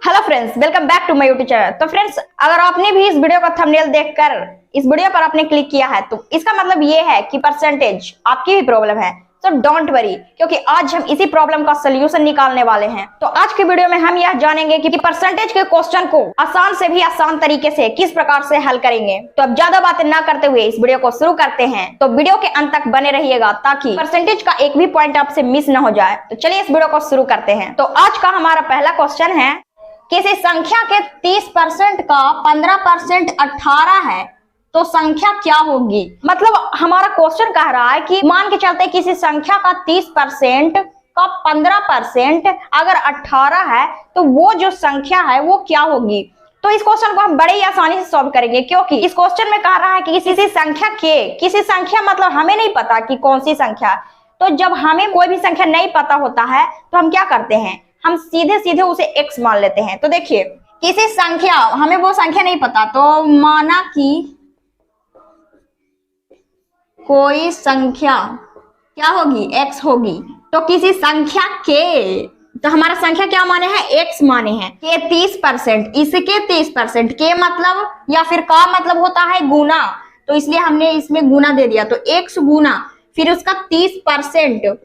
Hello friends, welcome back to my YouTube channel. तो friends, अगर आपने भी इस वीडियो का थंबनेल देखकर इस वीडियो पर आपने क्लिक किया है तो इसका मतलब ये है कि परसेंटेज आपकी भी प्रॉब्लम है। तो डोंट वरी, क्योंकि आज हम इसी प्रॉब्लम का सोल्यूशन निकालने वाले हैं। तो आज के वीडियो में हम यह जानेंगे कि परसेंटेज के क्वेश्चन को आसान से भी आसान तरीके से किस प्रकार से हल करेंगे। तो अब ज्यादा बातें ना करते हुए इस वीडियो को शुरू करते हैं। तो वीडियो के अंत तक बने रहिएगा ताकि परसेंटेज का एक भी पॉइंट आपसे मिस न हो जाए। तो चलिए इस वीडियो को शुरू करते हैं। तो आज का हमारा पहला क्वेश्चन है, किसी संख्या के 30% का 15% 18 है तो संख्या क्या होगी। मतलब हमारा क्वेश्चन कह रहा है कि मान के चलते किसी संख्या का 30% का 15% अगर 18 है तो वो जो संख्या है वो क्या होगी। तो इस क्वेश्चन को हम बड़े ही आसानी से सॉल्व करेंगे, क्योंकि इस क्वेश्चन में कह रहा है कि किसी संख्या मतलब हमें नहीं पता कि कौन सी संख्या। तो जब हमें कोई भी संख्या नहीं पता होता है तो हम क्या करते हैं, हम सीधे सीधे उसे x मान लेते हैं। तो देखिए, किसी संख्या, हमें वो संख्या नहीं पता, तो माना कि कोई संख्या क्या होगी, x होगी। तो किसी संख्या के, तो हमारा संख्या क्या माने हैं, x माने हैं। के 30%, इसके 30%, के मतलब या फिर का मतलब होता है गुना, तो इसलिए हमने इसमें गुना दे दिया। तो x गुना फिर उसका 30%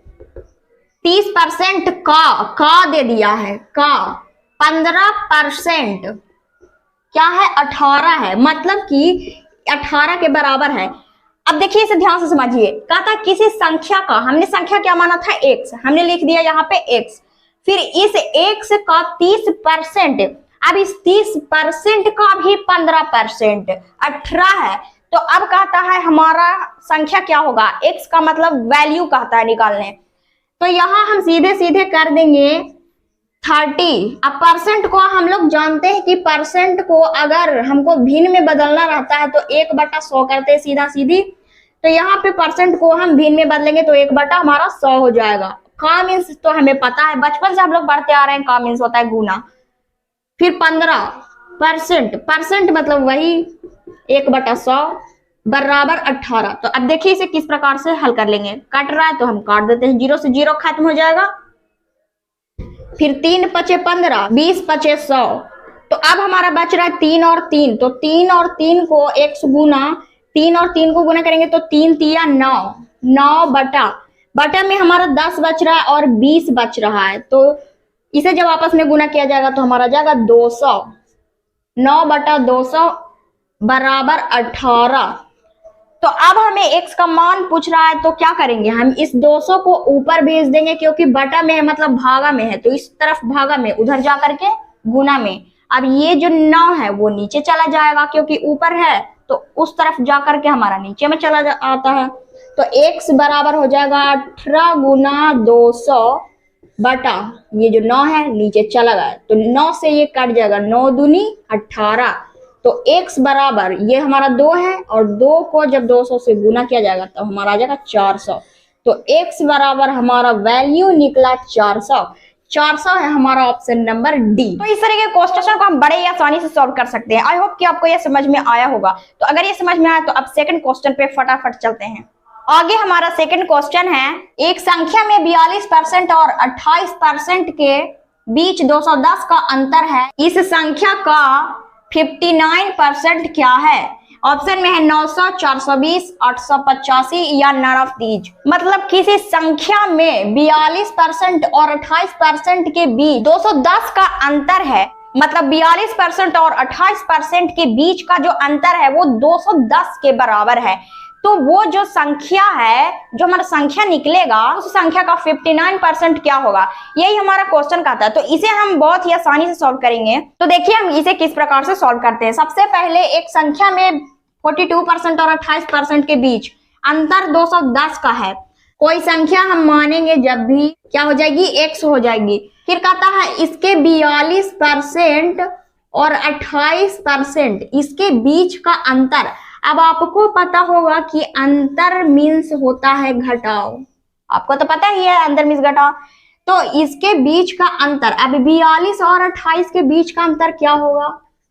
का दे दिया है, का 15% क्या है, 18 है, मतलब कि 18 के बराबर है। अब देखिए, इसे ध्यान से समझिए। कहा था किसी संख्या का, हमने संख्या क्या माना था, x, हमने लिख दिया यहाँ पे x। फिर इस x का 30%, अब इस 30% का भी 15% 18 है। तो अब कहता है हमारा संख्या क्या होगा, x का मतलब वैल्यू कहता है निकालने। तो यहाँ हम सीधे सीधे कर देंगे 30। अब परसेंट को हम लोग जानते हैं कि परसेंट को अगर हमको भिन्न में बदलना रहता है तो 1/100 करते हैं सीधा सीधी। तो यहाँ पे परसेंट को हम भिन्न में बदलेंगे तो 1/, हमारा 100 हो जाएगा। का मीन्स तो हमें पता है, बचपन से हम लोग पढ़ते आ रहे हैं, का मीन्स होता है गुना। फिर 15% मतलब वही 1/100 बराबर 18। तो अब देखिए इसे किस प्रकार से हल कर लेंगे। कट रहा है तो हम काट देते हैं, 0 से 0 खत्म हो जाएगा। फिर 3 पचे 15, 20 पचे 100। तो अब हमारा बच रहा है 3 और 3। तो 3 और 3 को x गुना, 3 और 3 को गुना करेंगे तो 3 तिया 9, 9 बटा में हमारा 10 बच रहा है और 20 बच रहा है। तो इसे जब आपस में गुना किया जाएगा तो हमारा जाएगा 200, 9/200 बराबर 18। तो अब हमें x का मान पूछ रहा है, तो क्या करेंगे, हम इस 200 को ऊपर भेज देंगे, क्योंकि बटा में है मतलब भागा में है, तो इस तरफ भागा में, उधर जा करके गुना में। अब ये जो 9 है वो नीचे चला जाएगा, क्योंकि ऊपर है तो उस तरफ जा करके हमारा नीचे में चला आता है। तो x बराबर हो जाएगा 18 गुना 200 बटा ये जो 9 है नीचे चला गया, तो 9 से ये कट जाएगा, 9 दूनी 18। तो x बराबर ये हमारा 2 है, और 2 को जब 200 से गुना किया जाएगा तो हमारा आ जाएगा 400। तो x बराबर हमारा वैल्यू निकला 400 है हमारा ऑप्शन नंबर डी। तो इस तरह के क्वेश्चन को हम बड़े ही आसानी से सॉल्व कर सकते हैं। आई होप कि आपको ये समझ में आया होगा। तो अगर ये समझ में आया तो अब सेकंड क्वेश्चन पे फटाफट चलते हैं। आगे हमारा सेकंड क्वेश्चन है, एक संख्या में 42% और 28% के बीच 210 का अंतर है, इस संख्या का 59% क्या है। ऑप्शन में है 900, 420, 885 या नन ऑफ दीज। मतलब किसी संख्या में 42% और 28% के बीच 210 का अंतर है, मतलब 42% और 28% के बीच का जो अंतर है वो 210 के बराबर है। तो वो जो संख्या है, जो हमारा संख्या निकलेगा, उस संख्या का 59% क्या होगा, यही हमारा क्वेश्चन कहता है। तो इसे हम बहुत ही आसानी से सॉल्व करेंगे। तो देखिए हम इसे किस प्रकार से सॉल्व करते हैं। सबसे पहले एक संख्या में 42% और 28% के बीच अंतर 210 का है। कोई संख्या हम मानेंगे जब भी क्या हो जाएगी, x हो जाएगी। फिर कहता है इसके 42% और 28% इसके बीच का अंतर। अब आपको पता होगा कि अंतर मीन्स होता है घटाव, आपको तो पता ही है अंतर मीन्स घटाव। तो इसके बीच का अंतर, अब 42 और 28 के बीच का अंतर क्या होगा,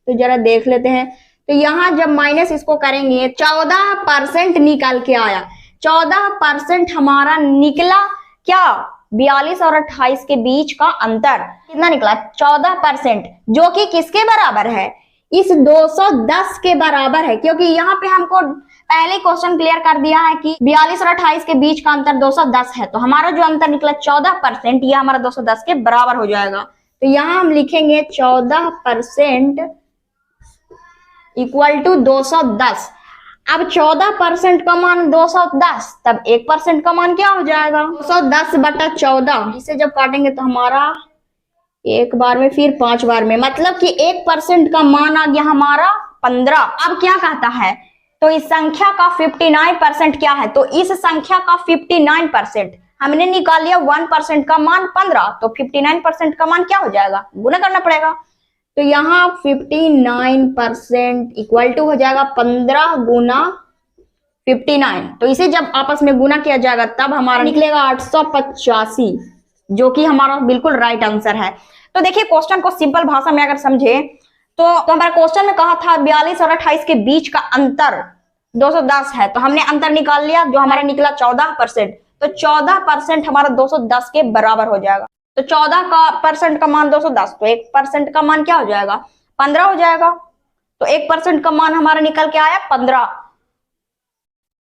तो जरा देख लेते हैं। तो यहाँ जब माइनस इसको करेंगे 14% निकल के आया, 14% हमारा निकला क्या, 42 और 28 के बीच का अंतर कितना निकला? 14%, जो कि किसके बराबर है? इस 210 के बराबर है, क्योंकि यहाँ पे हमको पहले क्वेश्चन क्लियर कर दिया है कि 42 और 28 के बीच का अंतर 210 है, तो हमारा जो अंतर निकला 14%, यह हमारा 210 के बराबर हो जाएगा। तो यहाँ हम लिखेंगे 14% इक्वल टू 210। अब 14% का मान 210, तब 1% का मान क्या हो जाएगा? 210/14। इसे जब काटेंगे तो हमारा एक बार में फिर 5 बार में, मतलब कि 1% का मान आ गया हमारा 15। अब क्या कहता है? तो इस संख्या का 59% क्या है? तो इस संख्या का 59% हमने निकाल लिया 1% का मान 15, तो 59% का मान क्या हो जाएगा? गुना करना पड़ेगा। तो यहाँ 59% इक्वल टू हो जाएगा 15 गुना 59। तो इसे जब आपस में गुना किया जाएगा तब हमारा निकलेगा 885, जो कि हमारा बिल्कुल राइट आंसर है। तो देखिए क्वेश्चन को सिंपल भाषा में अगर समझे तो हमारा क्वेश्चन में कहा था 42 और 28 के बीच का अंतर 210 है, तो हमने अंतर निकाल लिया, जो हमारा निकला 14%। तो 14% हमारा 210 के बराबर हो जाएगा। तो 14% का मान 210, तो 1% का मान क्या हो जाएगा? 15 हो जाएगा। तो 1% का मान हमारा निकल के आया 15।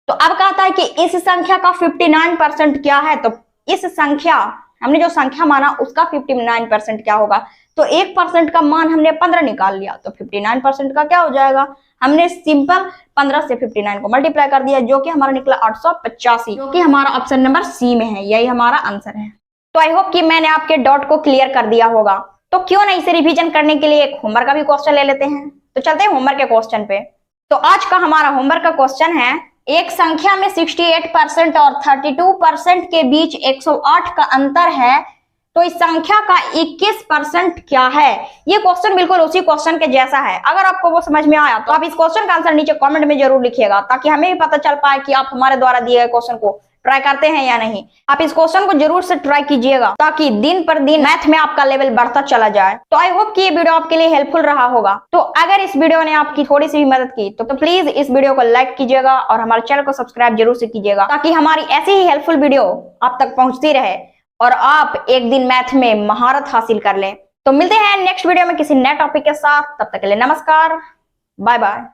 तो अब कहता है कि इस संख्या का 59% क्या है? तो इस संख्या, हमने जो संख्या माना उसका 59% क्या होगा? तो 1% का मान हमने 15 निकाल लिया, तो 59% का क्या हो जाएगा? हमने सिंपल 15 से 59 को मल्टीप्लाई कर दिया, जो कि हमारा निकला 885, जो कि हमारा ऑप्शन नंबर सी में है। यही हमारा आंसर है। तो आई होप कि मैंने आपके डाउट को क्लियर कर दिया होगा। तो क्यों नहीं, इसे रिवीजन करने के लिए एक होमवर्क का भी क्वेश्चन ले लेते हैं। तो चलते हैं होमवर्क के क्वेश्चन पे। तो आज का हमारा होमवर्क का क्वेश्चन है, एक संख्या में 68% और 32% के बीच 108 का अंतर है, तो इस संख्या का 21% क्या है? ये क्वेश्चन बिल्कुल उसी क्वेश्चन के जैसा है। अगर आपको वो समझ में आया तो आप इस क्वेश्चन का आंसर नीचे कमेंट में जरूर लिखिएगा, ताकि हमें भी पता चल पाए कि आप हमारे द्वारा दिए गए क्वेश्चन को ट्राई करते हैं या नहीं। आप इस क्वेश्चन को जरूर से ट्राई कीजिएगा, ताकि दिन पर दिन मैथ में आपका लेवल बढ़ता चला जाए। तो आई होप कि ये वीडियो आपके लिए हेल्पफुल रहा होगा। तो अगर इस वीडियो ने आपकी थोड़ी सी भी मदद की तो प्लीज इस वीडियो को लाइक कीजिएगा और हमारे चैनल को सब्सक्राइब जरूर से कीजिएगा, ताकि हमारी ऐसी ही हेल्पफुल वीडियो आप तक पहुंचती रहे और आप एक दिन मैथ में महारत हासिल कर लें। तो मिलते हैं नेक्स्ट वीडियो में किसी नए टॉपिक के साथ। तब तक के लिए नमस्कार, बाय बाय।